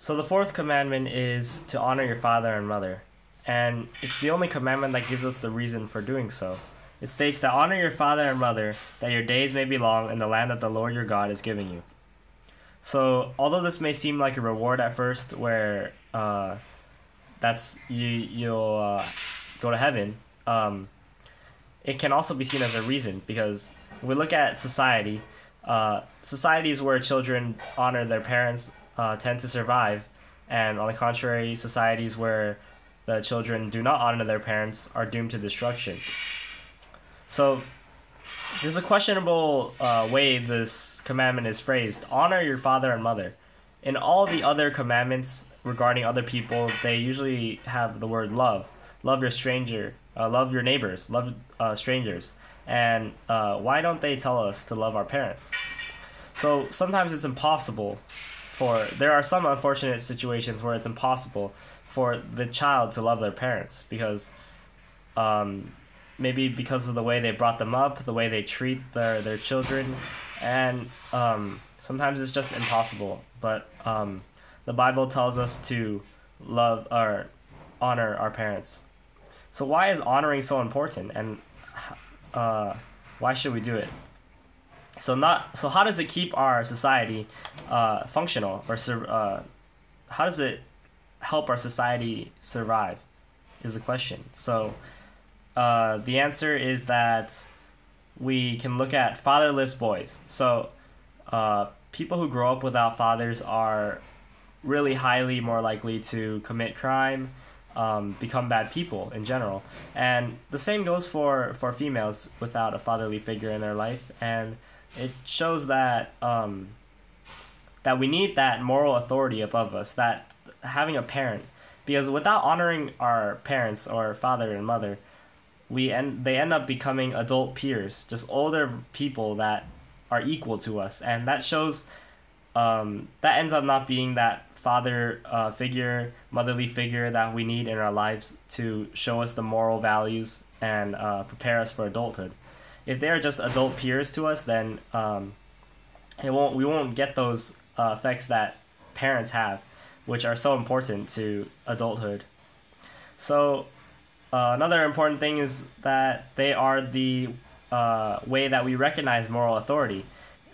So the fourth commandment is to honor your father and mother, and it's the only commandment that gives us the reason for doing so. It states that honor your father and mother, that your days may be long in the land that the Lord your God is giving you. So although this may seem like a reward at first, where you'll go to heaven, it can also be seen as a reason because we look at society. Societies where children honor their parents tend to survive, and on the contrary, societies where the children do not honor their parents are doomed to destruction. So there's a questionable way this commandment is phrased: honor your father and mother. In all the other commandments regarding other people, they usually have the word love. Love your stranger, love your neighbors, love strangers. And why don't they tell us to love our parents? So sometimes it's impossible there are some unfortunate situations where it's impossible for the child to love their parents because maybe because of the way they brought them up, the way they treat their children, and sometimes it's just impossible. But the Bible tells us to love or honor our parents. So why is honoring so important, and why should we do it? So how does it keep our society functional, or how does it help our society survive is the question. So the answer is that we can look at fatherless boys. So people who grow up without fathers are really highly more likely to commit crime, become bad people in general. And the same goes for females without a fatherly figure in their life. And it shows that that we need that moral authority above us, that having a parent, because without honoring our parents or father and mother, they end up becoming adult peers, just older people that are equal to us, and that shows that ends up not being that father figure, motherly figure that we need in our lives to show us the moral values and prepare us for adulthood. If they're just adult peers to us, then we won't get those effects that parents have, which are so important to adulthood. So another important thing is that they are the way that we recognize moral authority.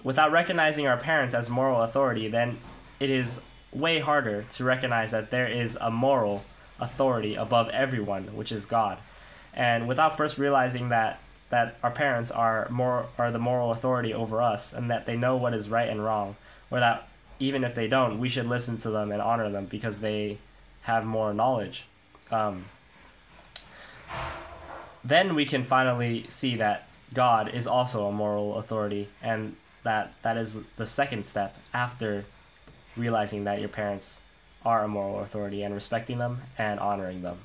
Without recognizing our parents as moral authority, then it is way harder to recognize that there is a moral authority above everyone, which is God. And without first realizing that our parents are the moral authority over us, and that they know what is right and wrong, or that even if they don't, we should listen to them and honor them because they have more knowledge. Then we can finally see that God is also a moral authority, and that is the second step after realizing that your parents are a moral authority and respecting them and honoring them.